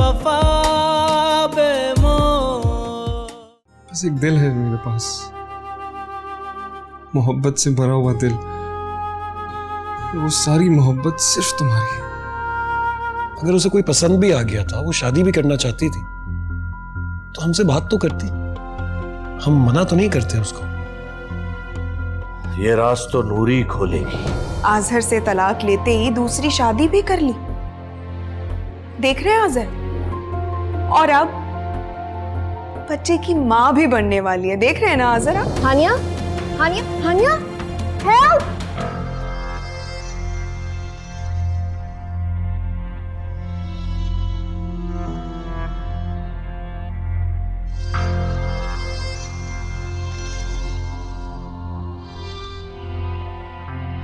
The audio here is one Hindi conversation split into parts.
वफा बेमोल। बस एक दिल है मेरे पास, मोहब्बत से भरा हुआ दिल। वो सारी मोहब्बत सिर्फ तुम्हारी है। अगर उसे कोई पसंद भी आ गया था, वो शादी भी करना चाहती थी, तो हमसे बात तो करती। हम मना तो नहीं करते उसको। ये राज तो नूरी खोलेगी। आजहर से तलाक लेते ही दूसरी शादी भी कर ली, देख रहे हैं आजहर? और अब बच्चे की माँ भी बनने वाली है, देख रहे हैं ना आजहर आप? हानिया, हानिया, हानिया, हेल्प!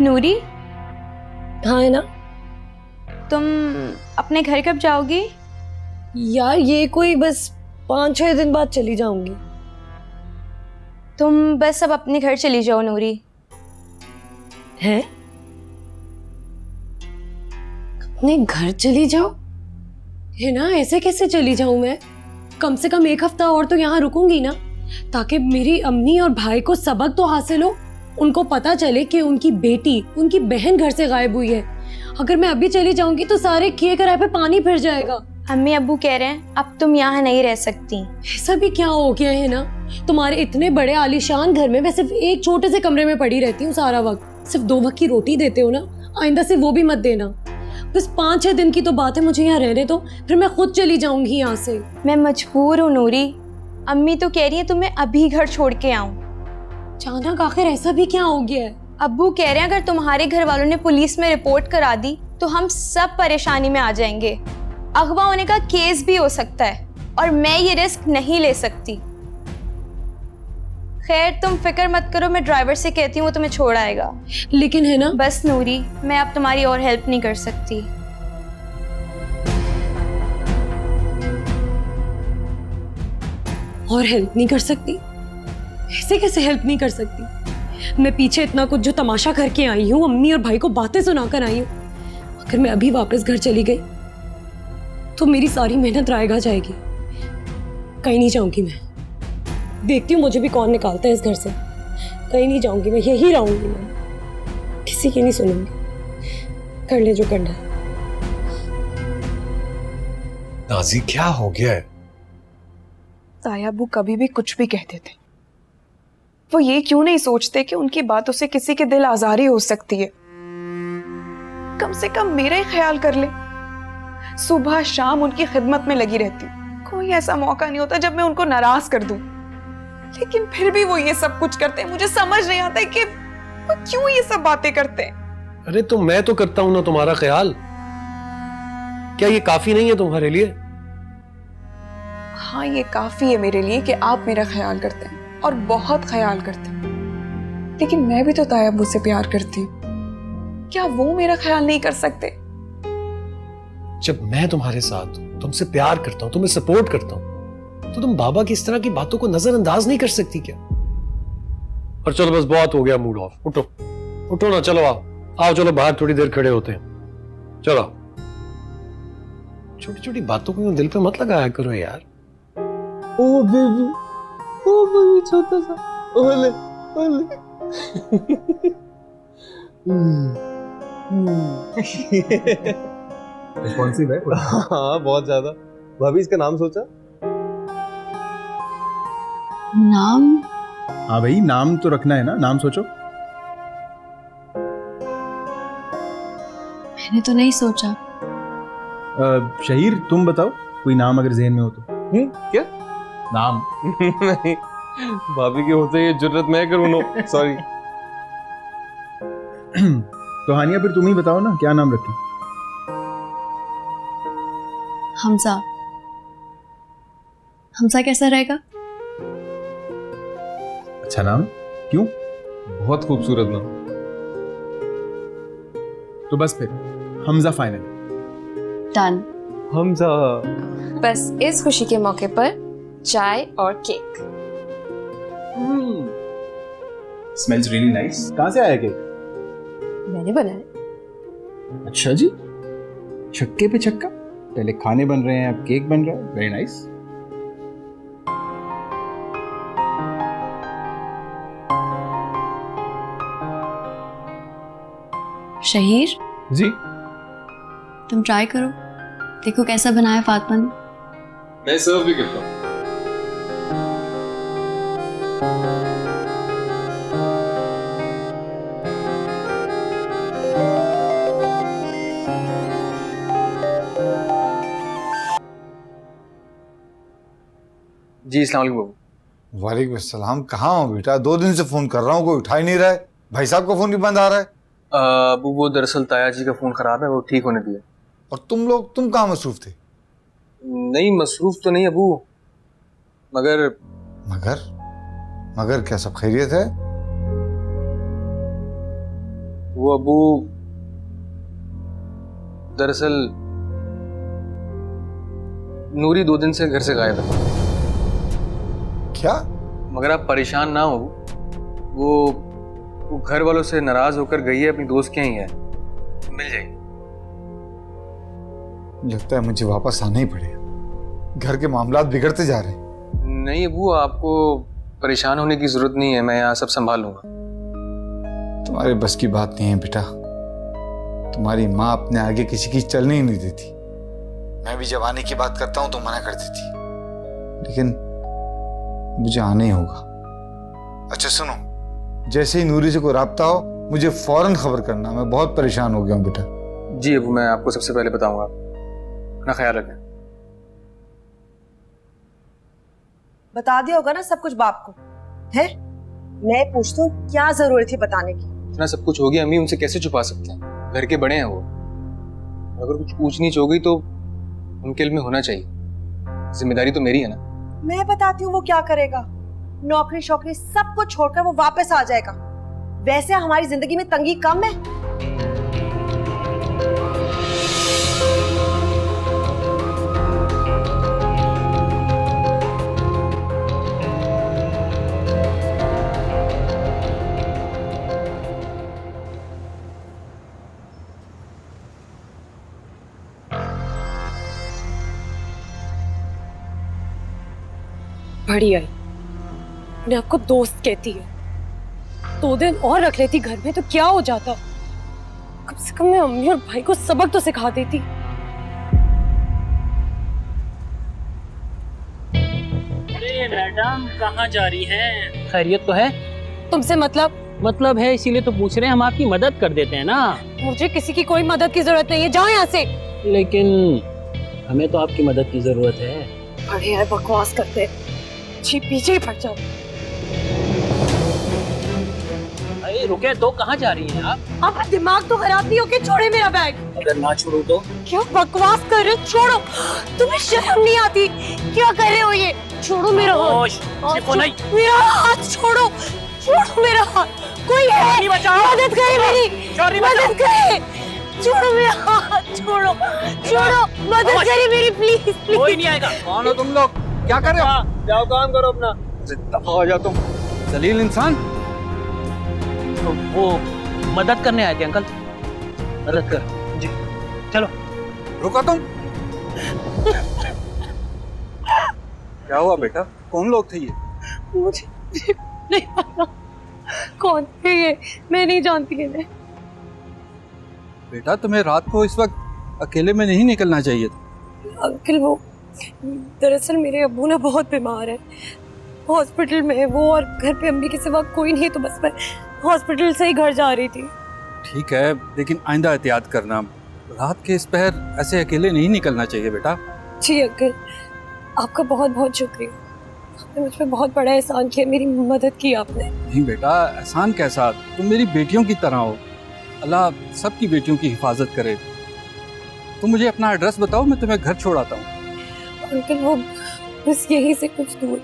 नूरी, हाँ है ना? तुम अपने घर कब जाओगी? यार ये कोई बस 5-6 दिन बाद चली जाऊंगी। तुम बस अब अपने घर चली जाओ नूरी। हैं? अपने घर चली जाओ? है ना, ऐसे कैसे चली जाऊं मैं? कम से कम 1 हफ्ता और तो यहाँ रुकूंगी ना, ताकि मेरी अम्मी और भाई को सबक तो हासिल हो। उनको पता चले कि उनकी बेटी, उनकी बहन घर से गायब हुई है। अगर मैं अभी चली जाऊंगी तो सारे किए कराए पे पानी फिर जाएगा। अम्मी अब्बू कह रहे हैं अब तुम यहाँ नहीं रह सकती। ऐसा भी क्या हो गया है ना, तुम्हारे इतने बड़े आलीशान घर में मैं सिर्फ एक छोटे से कमरे में पड़ी रहती हूँ सारा वक्त। सिर्फ 2 वक्त की रोटी देते हो ना, आइंदा से वो भी मत देना। बस 5-6 दिन की तो बात है, मुझे यहाँ रहने दो, फिर मैं खुद चली जाऊंगी यहाँ से। मैं मजबूर हूँ नूरी। अम्मी तो कह रही है तुम्हें अभी घर छोड़ के आऊं। अचानक आखिर ऐसा भी क्या हो गया है? अब्बू कह रहे हैं अगर तुम्हारे घर वालों ने पुलिस में रिपोर्ट करा दी तो हम सब परेशानी में आ जाएंगे। अगवा होने का केस भी हो सकता है और मैं ये रिस्क नहीं ले सकती। खैर तुम फिक्र मत करो, मैं ड्राइवर से कहती हूँ वो तुम्हें छोड़ आएगा। लेकिन है ना, बस नूरी, मैं अब तुम्हारी और हेल्प नहीं कर सकती। और हेल्प नहीं कर सकती? ऐसे कैसे हेल्प नहीं कर सकती? मैं पीछे इतना कुछ जो तमाशा करके आई हूँ, अम्मी और भाई को बातें सुनाकर आई हूँ। अगर मैं अभी वापस घर चली गई तो मेरी सारी मेहनत रायगा जाएगी। कहीं नहीं जाऊंगी मैं। देखती हूँ मुझे भी कौन निकालता है इस घर से। कहीं नहीं जाऊंगी मैं, यही रहूंगी मैं, किसी की नहीं सुनूंगी। कर ले जो करना है। नाज़ी क्या हो गया है? तायाबू कभी भी कुछ भी कह देते। वो ये क्यों नहीं सोचते कि उनकी बातों से किसी के दिल आजारी हो सकती है? कम से कम मेरा ही ख्याल कर ले। सुबह शाम उनकी खिदमत में लगी रहती हूँ, कोई ऐसा मौका नहीं होता जब मैं उनको नाराज कर दूं। लेकिन फिर भी वो ये सब कुछ करते हैं। मुझे समझ नहीं आता है कि वो क्यों ये सब बातें करते हैं। अरे तो मैं तो करता हूं ना तुम्हारा ख्याल। क्या ये काफी नहीं है तुम्हारे लिए? हाँ, ये काफी है मेरे लिए कि आप मेरा ख्याल करते हैं और बहुत ख्याल करते हैं। लेकिन मैं भी तो तायाबू से प्यार करती हूँ, क्या वो मेरा ख्याल नहीं कर सकते? जब मैं तुम्हारे साथ हूं, तुमसे प्यार करता हूं, तुम्हें सपोर्ट करता हूं, तो तुम बाबा की इस तरह की बातों को नजरअंदाज नहीं कर सकती क्या? और चलो बस बहुत हो गया मूड ऑफ। उठो उठो ना, चलो आओ चलो बाहर थोड़ी देर खड़े होते हैं। चलो, छोटी छोटी बातों को दिल पे मत लगाया करो यार। ओ बेबी छोटा सा ओले ओले। रिस्पॉन्सिव है। हाँ बहुत ज्यादा। भाभी इसका नाम सोचा? नाम? हाँ भाई, नाम तो रखना है ना, नाम सोचो। मैंने तो नहीं सोचा। शहीर तुम बताओ, कोई नाम अगर जहन में हो तो। क्या नाम? नहीं, भाभी के होते ये जुर्रत मैं करूँ। No sorry. तो हानिया फिर तुम ही बताओ ना, क्या नाम रखें? हमजा। हमजा कैसा रहेगा? अच्छा नाम, क्यों? बहुत खूबसूरत नाम। तो बस फिर हमजा फाइनल। डन। हमजा। बस इस खुशी के मौके पर चाय और केक। Smells really nice. कहाँ से आया केक? मैंने बनाया। अच्छा जी, छक्के पे छक्का। पहले खाने बन रहे हैं, अब केक बन रहा है। Very nice. शहीर, जी, तुम ट्राई करो, देखो कैसा बनाया फातिमा ने। मैं सर्व भी करता हूँ। जी अस्सलाम वालेकुम बाबू। वालेकुम अस्सलाम। कहाँ हो बेटा? 2 दिन से फोन कर रहा हूँ, कोई उठा ही नहीं रहा है। भाई साहब का फोन भी बंद आ रहा है। अबू वो दरअसल ताया जी का फ़ोन ख़राब है, वो ठीक होने दिया। और तुम कहाँ मसरूफ थे? नहीं मसरूफ़ तो नहीं अबू, मगर मगर मगर क्या सब खैरियत है? वो अबू दरअसल नूरी 2 दिन से घर से गायब है। क्या? मगर आप परेशान ना हो, वो घर वालों से नाराज होकर गई है, अपनी दोस्त के यहाँ ही है, मिल जाएगी। लगता है मुझे वापस आना ही पड़ेगा, घर के मामलात बिगड़ते जा रहे हैं। नहीं अबू, आपको परेशान होने की जरूरत नहीं है, मैं यहाँ सब संभाल लूंगा। तुम्हारे बस की बात नहीं है बेटा। तुम्हारी माँ अपने आगे किसी की चलने ही नहीं देती। मैं भी जब आने की बात करता हूँ तो मना कर देती, लेकिन मुझे आना ही होगा। अच्छा सुनो, जैसे ही नूरी से कोई राब्ता हो मुझे फौरन खबर करना, मैं बहुत परेशान हो गया हूँ बेटा। जी अबू, मैं आपको सबसे पहले बताऊंगा। अपना ख्याल रखें। बता दिया होगा ना सब कुछ बाप को, है? मैं पूछती हूँ क्या जरूरत थी बताने की? इतना सब कुछ हो गया अम्मी, उनसे कैसे छुपा सकते हैं? घर के बड़े हैं वो, अगर कुछ पूछ नीच हो गई तो उनके इल्म में होना चाहिए। जिम्मेदारी तो मेरी है ना। मैं बताती हूँ वो क्या करेगा। नौकरी शौकरी सब कुछ छोड़कर वो वापस आ जाएगा। वैसे हमारी जिंदगी में तंगी कम है। बड़ी आई, अपने आपको दोस्त कहती है। 2 दिन और रख लेती घर में तो क्या हो जाता? कम से कम मैं अम्मी और भाई को सबक तो सिखा देती। अरे मैडम कहाँ जा रही हैं? खैरियत तो है? तुमसे मतलब है, इसीलिए तो पूछ रहे हैं, हम आपकी मदद कर देते हैं ना। मुझे किसी की कोई मदद की जरूरत नहीं है, जाओ यहाँ से। लेकिन हमें तो आपकी मदद की जरूरत है। बड़े यार बकवास करते, पीछे ही पड़ जाओ। अरे रुके तो, कहाँ जा रही हैं आप? आपका दिमाग तो खराब नहीं हो के छोड़े मेरा बैग। अगर ना छोड़ो तो? क्या बकवास कर रहे हो? छोड़ो, तुम्हें शर्म नहीं आती? क्या कर रहे हो ये? छोड़ो मेरा हाथ। मेरा हाथ छोड़ो, छोड़ो मेरा हाथ। कोई है? मदद करे मेरी, मदद करे। छोड़ो मेरा हाथ, छोड़ो, मदद करे मेरी, प्लीज। कोई नहीं आएगा। कौन हो तुम लोग? क्या कर रहे हो? जाओ काम करो अपना। दफा हो जाओ तुम, जलील इंसान। तो वो मदद करने आए थे अंकल, मदद कर। जी चलो। रुको तुम। क्या हुआ बेटा? कौन लोग थे ये? मुझे नहीं पता कौन है ये, मैं नहीं जानती इन्हें। बेटा तुम्हें रात को इस वक्त अकेले में नहीं निकलना चाहिए था। अंकल वो दरअसल मेरे अब्बू ना बहुत बीमार है, हॉस्पिटल में है वो, और घर पे अम्मी के सिवा कोई नहीं है, तो बस मैं हॉस्पिटल से ही घर जा रही थी। ठीक है, लेकिन आइंदा एहतियात करना, रात के इस पहर ऐसे अकेले नहीं निकलना चाहिए बेटा। जी अंकल, आपका बहुत बहुत शुक्रिया, आपने मुझ पर बहुत बड़ा एहसान किया, मेरी मदद की आपने। नहीं बेटा, एहसान कैसा, तुम मेरी बेटियों की तरह हो। अल्लाह सबकी बेटियों की हिफाजत करे। तुम मुझे अपना एड्रेस बताओ, मैं तुम्हें घर छोड़ आता हूँ। अंकल वो बस यहीं से कुछ दूर।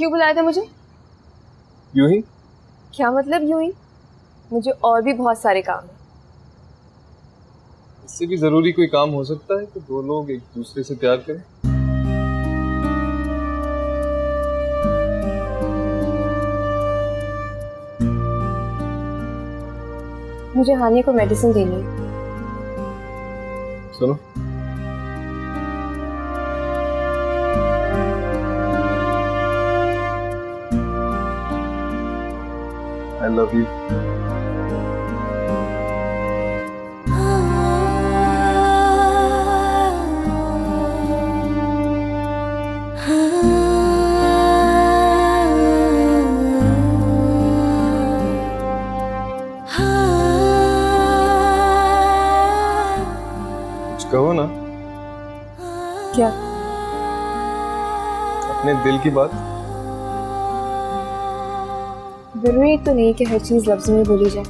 क्यों बुलाया था मुझे? यूं ही। क्या मतलब यूं ही? मुझे और भी बहुत सारे काम हैं। इससे भी जरूरी कोई काम हो सकता है कि दो लोग एक दूसरे से प्यार करें? मुझे हानिया को मेडिसिन देनी है। सुनो, आई लव यू। कुछ कहो ना, क्या? अपने दिल की बात। जरूरी तो नहीं कि हर चीज लफ्ज़ों में बोली जाए।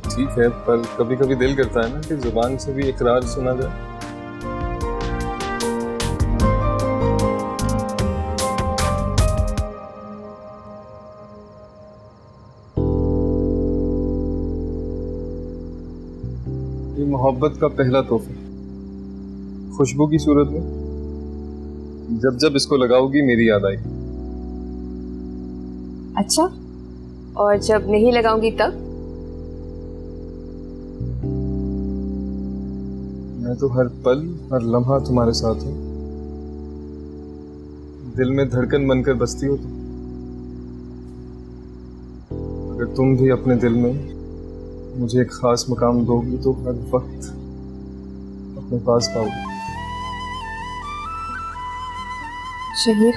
ठीक है, पर कभी कभी दिल करता है ना कि जुबान से भी इकरार सुना जाए। ये मोहब्बत का पहला तोहफा, खुशबू की सूरत में। जब जब इसको लगाओगी मेरी याद आएगी। अच्छा, और जब नहीं लगाऊंगी तब? मैं तो हर पल हर लम्हा तुम्हारे साथ हूँ। दिल में धड़कन बनकर बसती हो तुम। अगर तुम भी अपने दिल में मुझे एक खास मकाम दोगी तो हर वक्त अपने पास पाओगी। शहीर,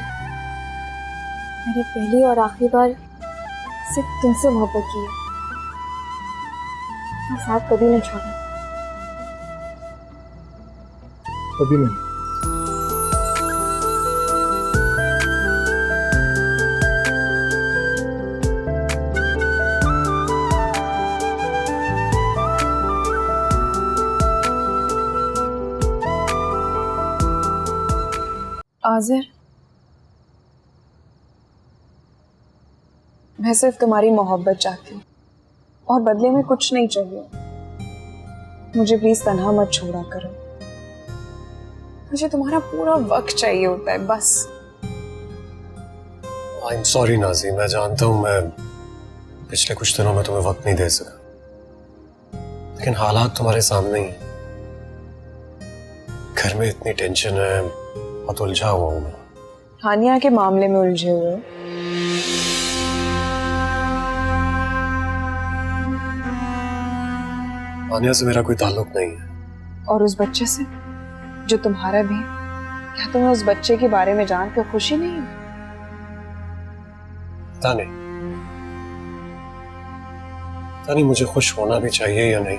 मैंने पहली और आखिरी बार सिर्फ तुमसे मोहब्बत की है। मैं साथ कभी नहीं छोड़ा। कभी नहीं। आज़िर, मैं सिर्फ तुम्हारी मोहब्बत चाहती हूँ और बदले में कुछ नहीं चाहिए। मुझे प्लीज तन्हा मत छोड़ा करो। मुझे तुम्हारा पूरा वक्त चाहिए होता है बस। आई एम सॉरी नाज़ी, मैं जानता हूँ मैं पिछले कुछ दिनों में तुम्हें वक्त नहीं दे सका, लेकिन हालात तुम्हारे सामने ही। घर में इतनी टेंशन है, बहुत उलझा हुआ हूँ मैं। हानिया के मामले में उलझे हुए हो? हानिया से मेरा कोई ताल्लुक नहीं है। और उस बच्चे से जो तुम्हारा भी है, क्या तुम्हें उस बच्चे के बारे में जानकर खुशी नहीं है? पता नहीं मुझे खुश होना भी चाहिए या नहीं।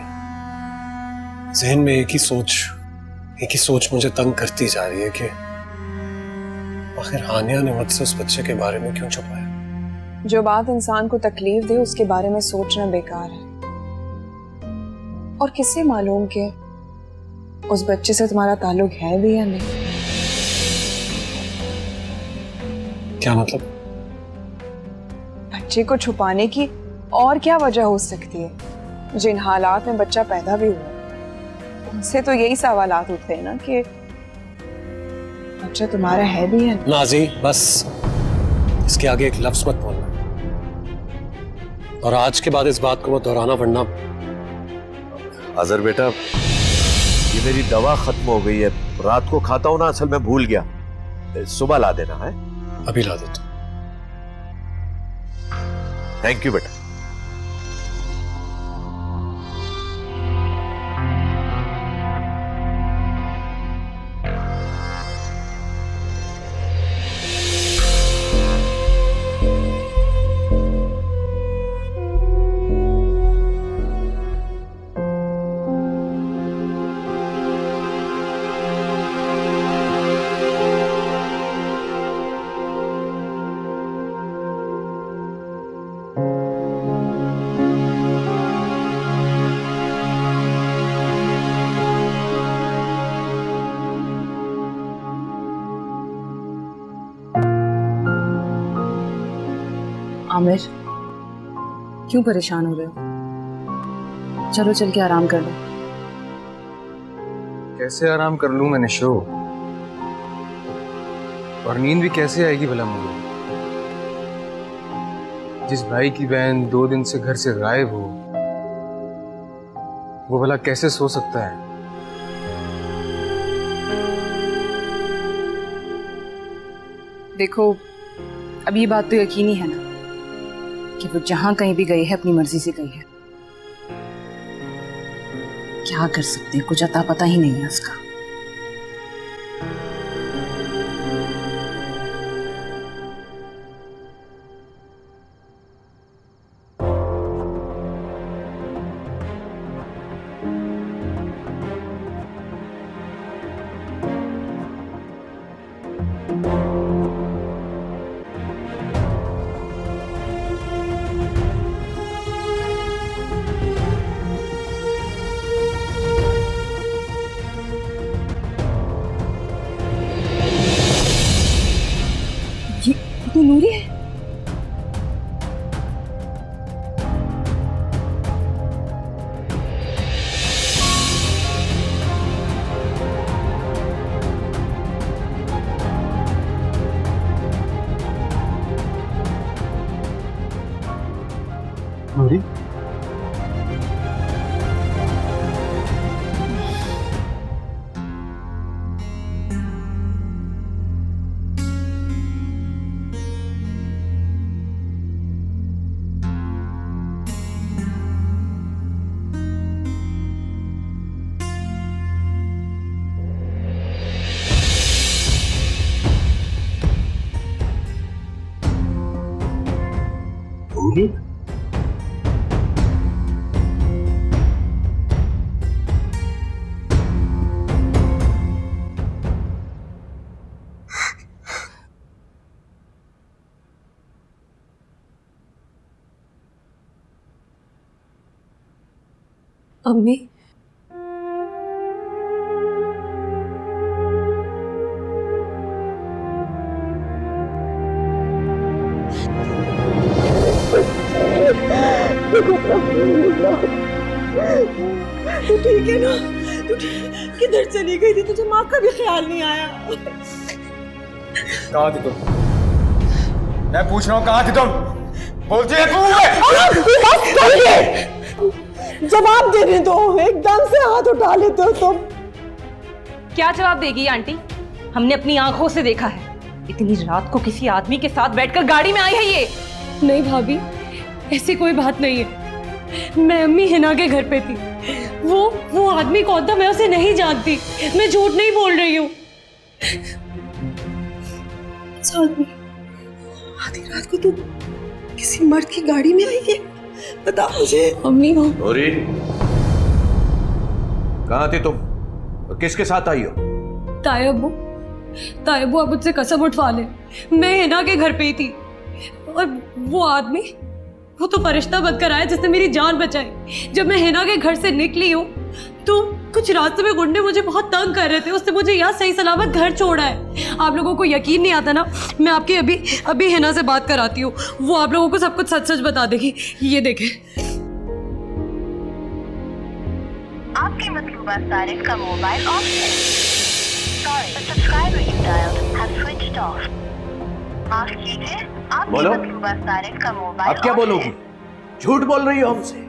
जहन में एक ही सोच मुझे तंग करती जा रही है कि आखिर हानिया ने मुझसे उस बच्चे के बारे में क्यों छुपाया। जो बात इंसान को तकलीफ दे उसके बारे में सोचना बेकार है। और किससे मालूम कि उस बच्चे से तुम्हारा ताल्लुक है भी या नहीं? क्या मतलब? बच्चे को छुपाने की और क्या वजह हो सकती है? जिन हालात में बच्चा पैदा भी हुआ उनसे तो यही सवालात उठते हैं ना कि बच्चा तुम्हारा है भी या नहीं। नाज़ी, बस इसके आगे एक लफ्ज मत बोलना, और आज के बाद इस बात को मत दोहराना, वरना। अजहर बेटा, ये मेरी दवा खत्म हो गई है। रात को खाता हूं ना, असल में भूल गया। सुबह ला देना है। अभी ला देता। थैंक यू बेटा। ताहिर, क्यों परेशान हो रहे हो? चलो चल के आराम कर लो। कैसे आराम कर लूं मैं निशो? और नींद भी कैसे आएगी भला मुझे? जिस भाई की बहन 2 दिन से घर से गायब हो, वो भला कैसे सो सकता है? देखो, अब ये बात तो यकीनी है ना कि वो जहां कहीं भी गई है अपनी मर्जी से गई है। क्या कर सकते हैं, कुछ अता पता ही नहीं है उसका। ये नूरी है। नूरी, अम्मी, तू ठीक है ना? तू किधर चली गई थी? तुझे माँ का भी ख्याल नहीं आया? कहाँ थी तुम? मैं पूछ रहा हूँ कहाँ थी तुम? बोलती है तू? जवाब देने दो, एकदम से हाथ उठा लेते हो तुम। क्या जवाब देगी आंटी? हमने अपनी आंखों से देखा है, इतनी रात को किसी आदमी के साथ बैठकर गाड़ी में आई है ये। नहीं भाभी, ऐसी कोई बात नहीं है। मैं अम्मी हिना के घर पे थी। वो आदमी कौन था मैं उसे नहीं जानती। मैं झूठ नहीं बोल रही हूँ। आदमी आधी रात को तू किसी मर्द की गाड़ी में आई है? बता मुझे। अम्मी वो नूरी, कहाँ थी तुम और किसके साथ आई हो? तायबू आप मुझसे कसम उठवा ले, मैं हिना के घर पे ही थी। और वो आदमी, वो तो फरिश्ता बनकर आया जिसने मेरी जान बचाई। जब मैं हिना के घर से निकली हूँ तो कुछ रास्ते में गुंडे मुझे बहुत तंग कर रहे थे। उसने मुझे यहाँ सही सलामत घर छोड़ा है। आप लोगों को यकीन नहीं आता ना, मैं आपकी अभी हिना से बात कराती हूँ। वो आप लोगों को सब कुछ सच सच बता देगी। ये देखें। आपके मतलूबा सारिन का मोबाइल ऑफ है। Sorry, the subscriber you dialled has switched off. माफ कीजिए, आपके मतलूबा सारिन का मोबाइल। अब क्या बोलोगी? झूठ बोल रही हो हमसे?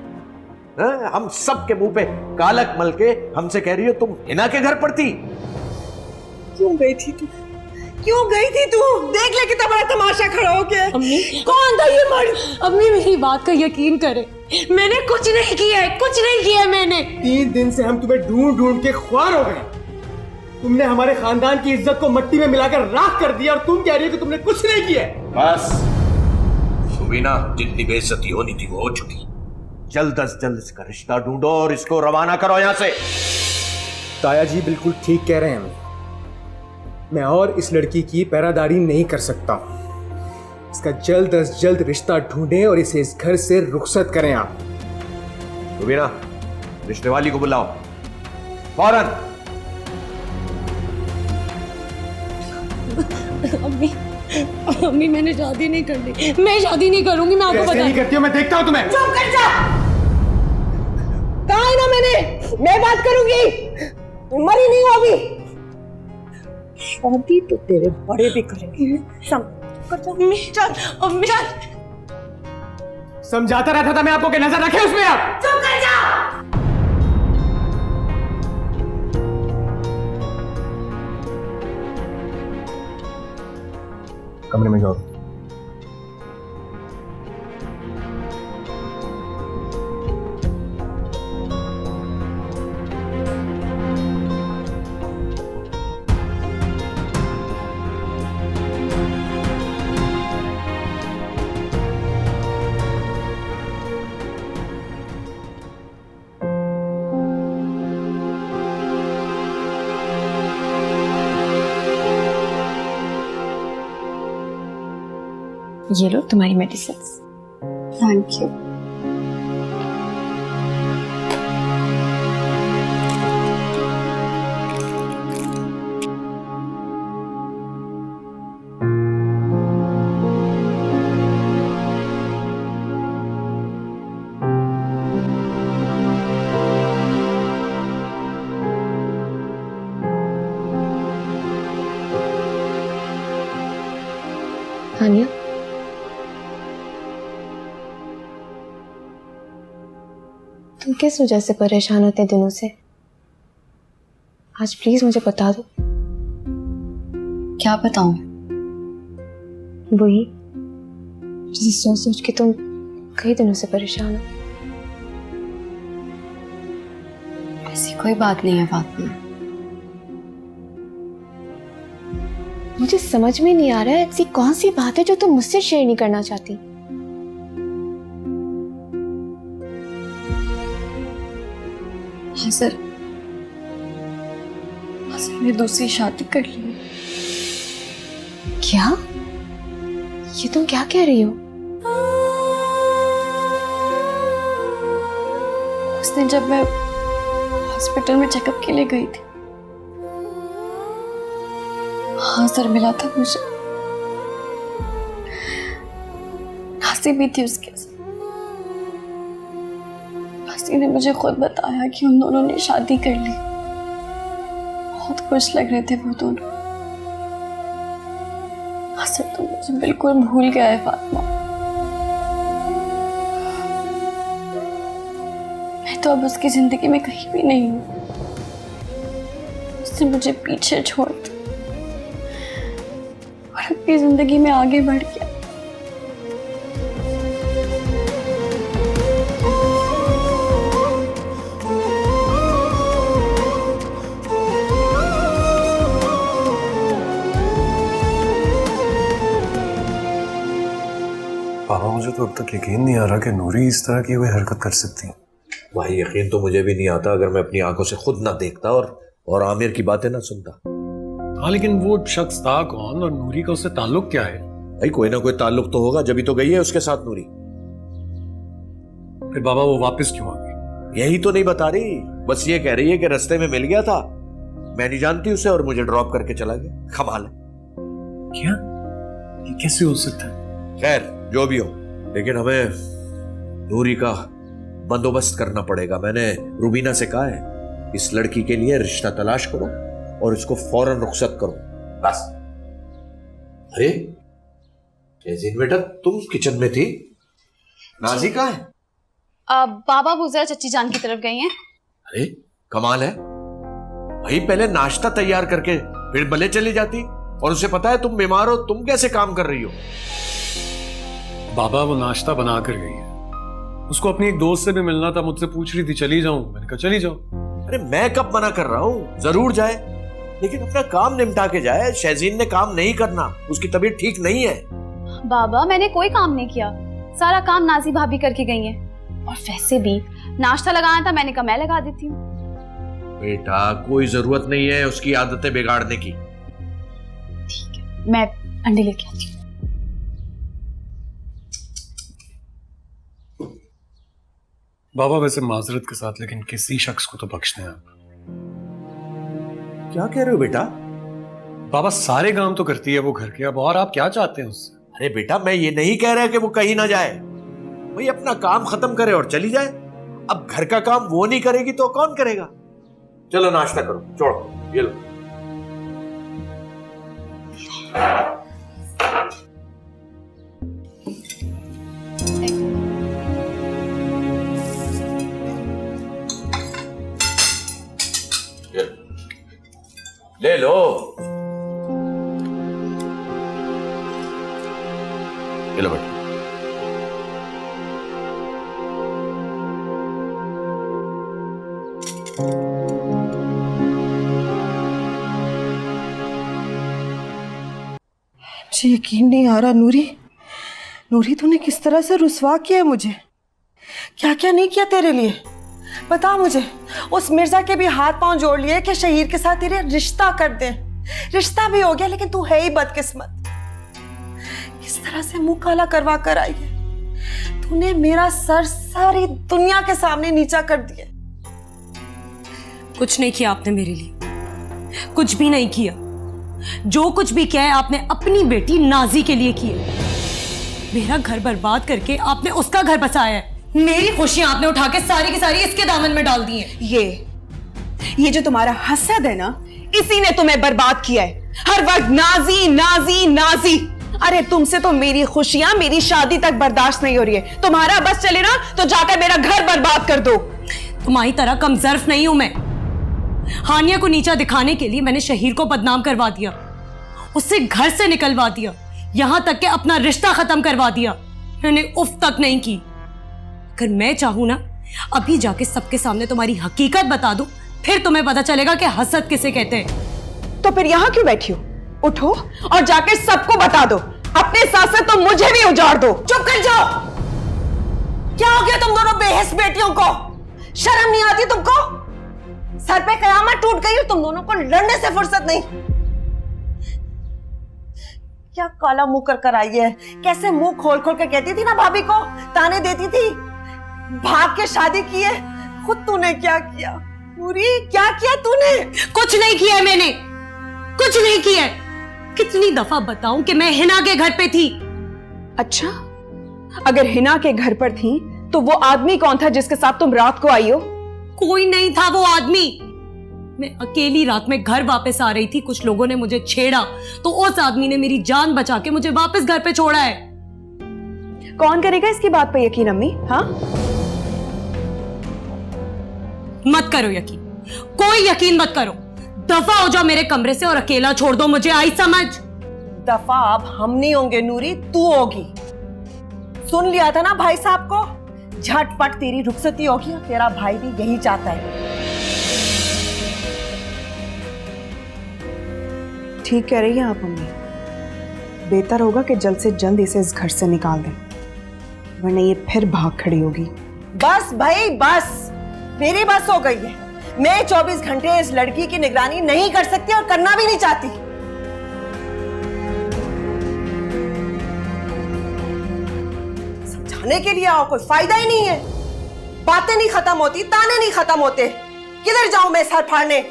हम सब के मुंह पे कालक मल के हमसे कह रही हो तुम हिना के घर पर थी? क्यों गई थी तू? क्यों गई थी तू? देख ले कितना बड़ा तमाशा खड़ा हो गया। अम्मी, कौन था ये मर्द? अम्मी मेरी बात का यकीन करे, मैंने कुछ नहीं किया है, कुछ नहीं किया है मैंने। 3 दिन से हम तुम्हें ढूंढ ढूंढ के ख्वार हो गए। तुमने हमारे खानदान की इज्जत को मिट्टी में मिलाकर राख कर दिया और तुम कह रही हो कि तुमने कुछ नहीं किया। बस सुबीना, जितनी बेइज्जती होनी थी वो हो चुकी। जल्द अज जल्द इसका रिश्ता ढूंढो और इसको रवाना करो यहाँ से। ताया जी बिल्कुल ठीक कह रहे हैं। मैं और इस लड़की की पैरादारी नहीं कर सकता। इसका जल्द अज जल्द रिश्ता ढूंढें और इसे इस घर से रुखसत करें आप। रुबीना, रिश्ते वाली को बुलाओ फौरन। अम्मी अम्मी मैंने शादी नहीं करनी, मैं शादी नहीं करूंगी, मैं आपको कैसे बता नहीं करती हो, मैं देखता हूँ तुम्हें। चुप कर जा। कहा है ना मैंने, मैं बात करूंगी, मरी नहीं हो अभी। शादी तो तेरे बड़े भी करेंगे। कर जा। चल अम्मी चल। समझाता रहता था मैं आपको कि नजर रखे उसमें आप। चुप कर जा। कमरे में जाओ। ये लो तुम्हारी मेडिसिन। Thank you. तानिया, तुम किस वजह से परेशान होते दिनों से? आज प्लीज मुझे बता दो। क्या बताऊं? वही जिसे सोच सोच के तुम कई दिनों से परेशान हो। ऐसी कोई बात नहीं है फातिमा। मुझे समझ में नहीं आ रहा है ऐसी कौन सी बात है जो तुम मुझसे शेयर नहीं करना चाहती। सर मैंने दूसरी शादी कर ली। क्या? ये तुम क्या कह रही हो? उस दिन जब मैं हॉस्पिटल में चेकअप के लिए गई थी, हाँ सर मिला था मुझे। नासी भी थी उसके साथ। नासी ने मुझे खुद बताया कि उन दोनों ने शादी कर ली। बहुत खुश लग रहे थे वो दोनों। हाँ सर तो मुझे बिल्कुल भूल गया है फातिमा। मैं तो अब उसकी जिंदगी में कहीं भी नहीं हूँ। उसने मुझे पीछे छोड़ दिया और अपनी जिंदगी में आगे बढ़ गया। पापा मुझे तो अब तक यकीन नहीं आ रहा कि नूरी इस तरह की कोई हरकत कर सकती है। भाई यकीन तो मुझे भी नहीं आता अगर मैं अपनी आंखों से खुद ना देखता और आमिर की बातें ना सुनता। हाँ लेकिन वो शख्स था कौन और नूरी का उससे ताल्लुक क्या है? भाई कोई ना कोई ताल्लुक तो होगा, जब ही तो गई है उसके साथ नूरी। फिर बाबा वो वापस क्यों आ गई? यही तो नहीं बता रही, बस ये कह रही है कि रास्ते में मिल गया था, मैं नहीं जानती उसे और मुझे ड्रॉप करके चला गया। कमाल है। क्या? ये कैसे हो सकता है? खैर जो भी हो, लेकिन हमें नूरी का बंदोबस्त करना पड़ेगा। मैंने रुबीना से कहा है इस लड़की के लिए रिश्ता तलाश करो और इसको फौरन रुखसत करो, बस। अरे शेज़ीन बेटा तुम किचन में थी, नाजी कहाँ है? बाबा बुज़ा चच्ची जान की तरफ गई हैं। अरे कमाल है भाई, पहले नाश्ता तैयार करके फिर भले चली जाती, और उसे पता है तुम बीमार हो, तुम कैसे काम कर रही हो? बाबा वो नाश्ता बना कर गई है। उसको अपनी एक दोस्त से भी मिलना था, मुझसे पूछ रही थी चली जाऊं, मैंने कहा चली जाओ। अरे मैं कब मना कर रहा हूं, जरूर जाए, लेकिन अपना काम निपटा के जाए। शेज़ीन ने काम नहीं करना, उसकी तबीयत ठीक नहीं है। बाबा मैंने कोई काम नहीं किया, सारा काम नाजी भाभी करके गई हैं। और वैसे भी नाश्ता लगाना था, मैंने कहा मैं लगा देती हूँ। बेटा कोई जरूरत नहीं है उसकी आदतें बिगाड़ने की। ठीक है मैं अंडे लेके आती हूँ। बाबा वैसे माजरत के साथ, लेकिन किसी शख्स को तो बख्श दें आप। क्या कह रहे हो बेटा? बाबा सारे काम तो करती है वो घर के, अब और आप क्या चाहते हैं उससे? अरे बेटा, मैं ये नहीं कह रहा कि वो कहीं ना जाए, वही अपना काम खत्म करे और चली जाए। अब घर का काम वो नहीं करेगी तो कौन करेगा? चलो नाश्ता करो, छोड़ो, ये लो। ले लो, ये लो बेटा। मुझे यकीन नहीं आ रहा नूरी, नूरी तूने किस तरह से रुसवा किया है मुझे। क्या क्या नहीं किया तेरे लिए, बता मुझे। उस मिर्जा के भी हाथ पांव जोड़ लिए कि शहीर के साथ तेरे रिश्ता कर दे। रिश्ता भी हो गया, लेकिन तू है ही बदकिस्मत। किस तरह से मुंह काला करवा कर आई है। तूने मेरा सर सारी दुनिया के सामने नीचा कर दिया। कुछ नहीं किया आपने मेरे लिए, कुछ भी नहीं किया। जो कुछ भी किया है आपने अपनी बेटी नाजी के लिए किया। मेरा घर बर्बाद करके आपने उसका घर बसाया है। मेरी खुशियां आपने उठा के सारी की सारी इसके दामन में डाल दी हैं। ये जो तुम्हारा हसद है ना, इसी ने तुम्हें बर्बाद किया है। हर वक्त नाजी नाजी नाजी। अरे तुमसे तो मेरी खुशियां, मेरी शादी तक बर्दाश्त नहीं हो रही है। तुम्हारा बस चले ना तो जाकर मेरा घर बर्बाद कर दो। तुम्हारी तरह कमजर्फ नहीं हूं मैं। हानिया को नीचा दिखाने के लिए मैंने शहीर को बदनाम करवा दिया, उससे घर से निकलवा दिया, यहां तक कि अपना रिश्ता खत्म करवा दिया। मैंने उफ तक नहीं की। अगर मैं चाहूं ना, अभी जाके सबके सामने तुम्हारी हकीकत बता दूं, फिर तुम्हें पता चलेगा कि हसद किसे कहते हैं। तो फिर यहां क्यों बैठी हो? उठो और जाकर सबको बता दो। अपने साथ साथ तो मुझे भी उजाड़ दो। चुप कर जाओ। क्या हो गया तुम दोनों बेहिस बेटियों को? शर्म नहीं आती तुमको? सर पे कयामत टूट गई और तुम दोनों को लड़ने से फुर्सत नहीं। क्या काला मुंह कर कर आई है। कैसे मुंह खोल खोल कर कहती थी ना भाभी को, ताने देती थी। भाग के शादी की है। खुद तूने क्या किया? पूरी क्या किया तूने? कुछ नहीं किया मैंने, कुछ नहीं किया। कितनी दफा बताऊं कि मैं हिना के घर पे थी। अच्छा, अगर हिना के घर पर थी तो वो आदमी कौन था जिसके साथ तुम रात को आई हो? कोई नहीं था वो आदमी। मैं अकेली रात में घर वापस आ रही थी, कुछ लोगों ने मुझे छेड़ा तो उस आदमी ने मेरी जान बचा के मुझे वापस घर पे छोड़ा है। कौन करेगा इसकी बात पे यकीन अम्मी? हाँ, मत करो यकीन, कोई यकीन मत करो। दफा हो जाओ मेरे कमरे से और अकेला छोड़ दो मुझे। आई समझ? दफा अब हम नहीं होंगे नूरी, तू होगी। सुन लिया था ना भाई साहब को, झटपट तेरी रुखसती होगी और तेरा भाई भी यही चाहता है। ठीक कह रही हैं आप अम्मी। बेहतर होगा कि जल्द से जल्द इसे इस घर से निकाल दें, वरना ये फिर भाग खड़ी होगी। बस भाई बस, मेरी बस हो गई है। मैं 24 घंटे इस लड़की की निगरानी नहीं कर सकती और करना भी नहीं चाहती। समझाने के लिए आओ, कोई फायदा ही नहीं है। बातें नहीं खत्म होती, ताने नहीं खत्म होते। किधर जाऊं मैं सर फाड़ने?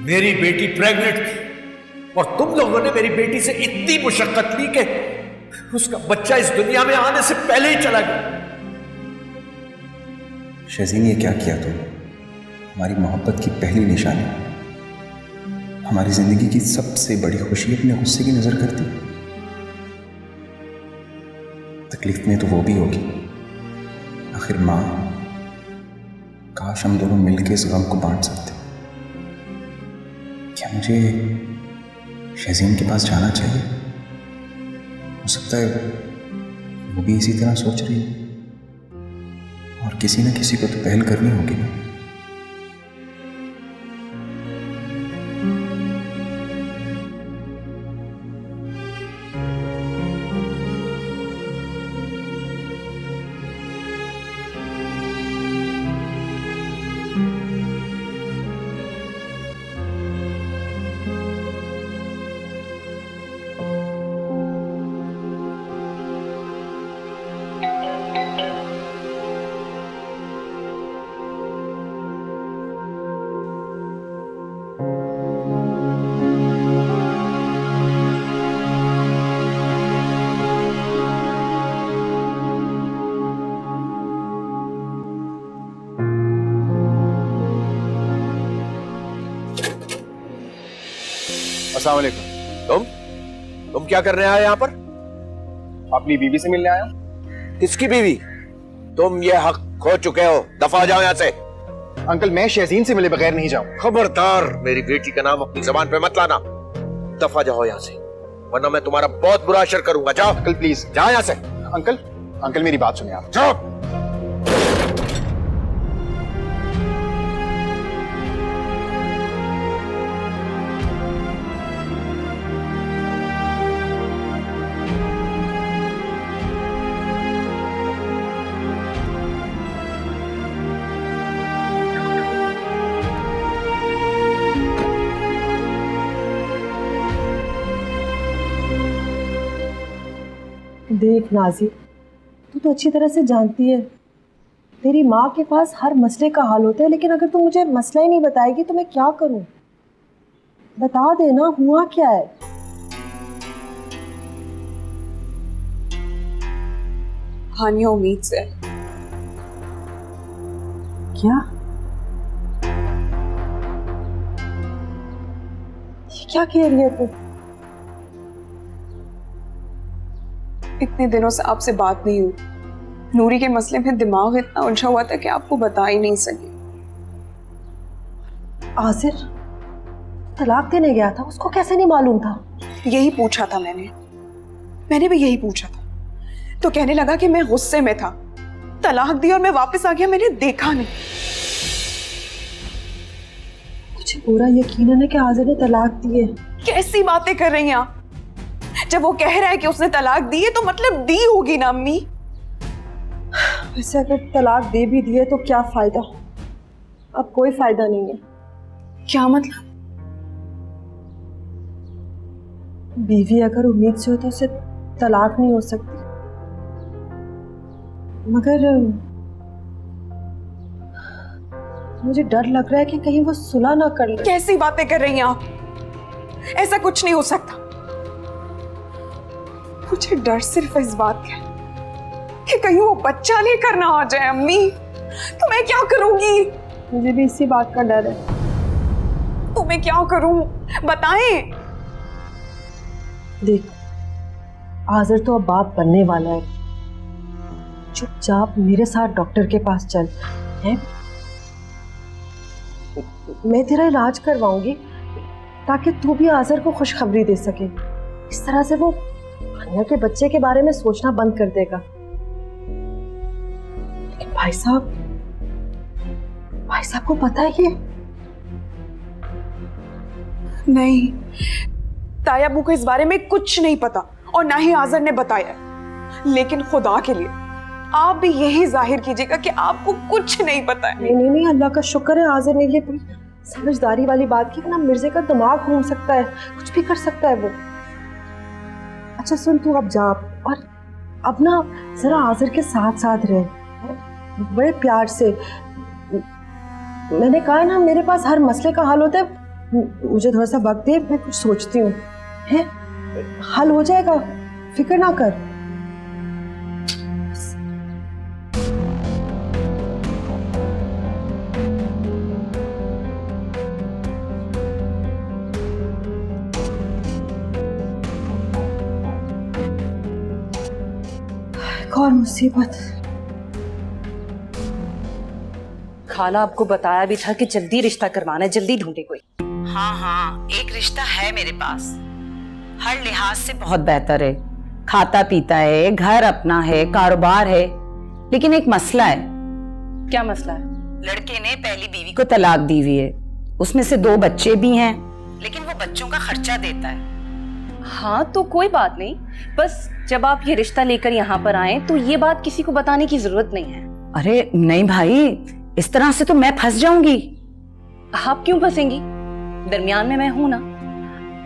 मेरी बेटी प्रेग्नेंट थी और तुम लोगों ने मेरी बेटी से इतनी मुशक्कत ली कि उसका बच्चा इस दुनिया में आने से पहले ही चला गया। शज़ीन, ये क्या किया तुम? हमारी मोहब्बत की पहली निशानी, हमारी जिंदगी की सबसे बड़ी खुशी अपने गुस्से की नजर करती। तकलीफ में तो वो भी होगी। आखिर माँ, काश हम दोनों मिलकर इस गम को बांट सकते। क्या मुझे शज़ीन के पास जाना चाहिए? हो सकता है वो भी इसी तरह सोच रही है, और किसी न किसी को तो पहल करनी होगी ना। अस्सलाम वालेकुम। तुम क्या करने आए यहाँ पर? अपनी बीवी से मिलने आया। किसकी बीवी? तुम ये हक खो चुके हो, दफा हो जाओ यहाँ से। अंकल मैं शहजीन से मिले बगैर नहीं जाऊँ। खबरदार मेरी बेटी का नाम अपनी जबान पे मत लाना। दफा जाओ यहाँ से, वरना मैं तुम्हारा बहुत बुरा असर करूंगा। जाओ अंकल प्लीज जाओ यहाँ से। अंकल अंकल मेरी बात सुनिए आप। जाओ। देख नाजी, तू तो अच्छी तरह से जानती है तेरी माँ के पास हर मसले का हल होता है, लेकिन अगर तू मुझे मसला ही नहीं बताएगी तो मैं क्या करूं? बता देना हुआ क्या है। हानिया उम्मीद से। क्या? ये क्या कह रही है तू? इतने दिनों से आपसे बात नहीं हुई। नूरी के मसले में दिमाग इतना उलझा हुआ था कि आपको बता ही नहीं सकी। आसिर तलाक देने गया था, उसको कैसे नहीं मालूम था? यही पूछा था मैंने भी यही पूछा था, तो कहने लगा कि मैं गुस्से में था, तलाक दी और मैं वापस आ गया, मैंने देखा नहीं। मुझे पूरा यकीन है कि आसिर ने तलाक दी है। कैसी बातें कर रही हैं आप? जब वो कह रहा है कि उसने तलाक दी है तो मतलब दी होगी ना अम्मी। वैसे अगर तलाक दे भी दिए तो क्या फायदा? अब कोई फायदा नहीं है। क्या मतलब? बीवी अगर उम्मीद से हो तो उसे तलाक नहीं हो सकती, मगर मुझे डर लग रहा है कि कहीं वो सुलह ना कर ले। कैसी बातें कर रही हैं आप? ऐसा कुछ नहीं हो सकता। मुझे डर सिर्फ इस बात का कि कहीं वो बच्चा लेकर ना आ जाए अम्मी, तो मैं क्या करूंगी? मुझे भी इसी बात का डर है। तो मैं क्या करूं, बताएं। देख आज़र तो अब बाप बनने वाला है, चुपचाप मेरे साथ डॉक्टर के पास चल है। मैं तेरा इलाज करवाऊंगी ताकि तू भी आज़र को खुशखबरी दे सके। इस तरह से वो हानिया के बच्चे के बारे में सोचना बंद कर देगा। लेकिन भाई साहब को पता है ये? नहीं, तायाबू को इस बारे में कुछ नहीं पता और ना ही आज़र ने बताया। लेकिन खुदा के लिए आप भी यही जाहिर कीजिएगा कि आपको कुछ नहीं पता है। नहीं, अल्लाह का शुक्र है आज़र ने ये समझदारी वाली बात की, वरना मिर्जे का दिमाग घूम सकता है, कुछ भी कर सकता है वो। अच्छा सुन, तू अब जा और अब ना जरा आज़र के साथ साथ रहे, बड़े प्यार से। मैंने कहा ना मेरे पास हर मसले का हल होता है, मुझे थोड़ा सा वक्त दे, मैं कुछ सोचती हूँ, है हल हो जाएगा, फिक्र ना कर। कौन मुसीबत। खाला आपको बताया भी था कि जल्दी रिश्ता करवाना है, जल्दी ढूंढे कोई। हाँ, एक रिश्ता है मेरे पास, हर लिहाज से बहुत बेहतर है, खाता पीता है, घर अपना है, कारोबार है, लेकिन एक मसला है। क्या मसला है? लड़के ने पहली बीवी को तलाक दी हुई है, उसमें से 2 बच्चे भी हैं, लेकिन वो बच्चों का खर्चा देता है। हाँ तो कोई बात नहीं, बस जब आप ये रिश्ता लेकर यहाँ पर आए तो ये बात किसी को बताने की जरूरत नहीं है। अरे नहीं भाई, इस तरह से तो मैं फंस जाऊंगी। आप क्यों फंसेंगी? दरमियान में मैं हूं ना।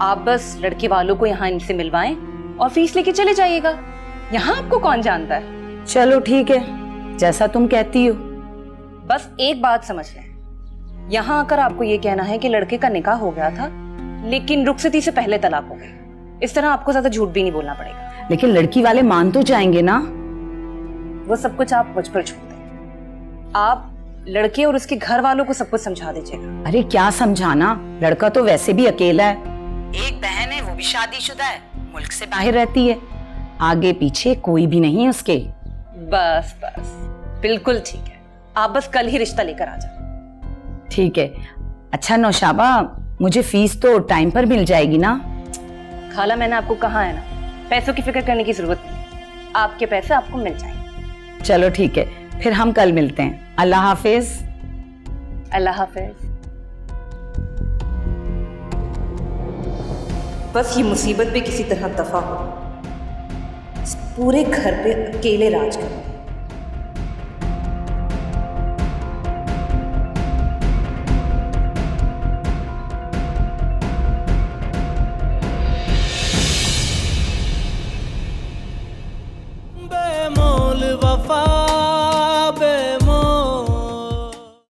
आप बस लड़के वालों को यहाँ इनसे मिलवाएं और फीस लेके चले जाइएगा। यहाँ आपको कौन जानता है। चलो ठीक है, जैसा तुम कहती हो। बस एक बात समझ लें, यहाँ आकर आपको ये कहना है कि लड़के का निकाह हो गया था लेकिन रुखसती से पहले तलाक हो गई। इस तरह आपको ज्यादा झूठ भी नहीं बोलना पड़ेगा। लेकिन लड़की वाले मान तो जाएंगे ना? वो सब कुछ आप मुझ पर छोड़ दें। आप लड़के और उसके घर वालों को सब कुछ समझा दीजिएगा। अरे क्या समझाना, लड़का तो वैसे भी अकेला है, एक बहन है, वो भी शादीशुदा है, मुल्क से बाहर रहती है, आगे पीछे कोई भी नहीं है उसके। बस बस, बिल्कुल ठीक है। आप बस कल ही रिश्ता लेकर आ जाओ। ठीक है। अच्छा नौशाबा, मुझे फीस तो टाइम पर मिल जाएगी ना? खाला, मैंने आपको कहा है ना, पैसों की फिक्र करने की जरूरत नहीं, आपके पैसे आपको मिल जाएंगे। चलो ठीक है, फिर हम कल मिलते हैं। अल्लाह हाफिज। अल्लाह हाफिज। बस ये मुसीबत भी किसी तरह दफा हो, इस पूरे घर पे अकेले राज करो। बेमोल वफा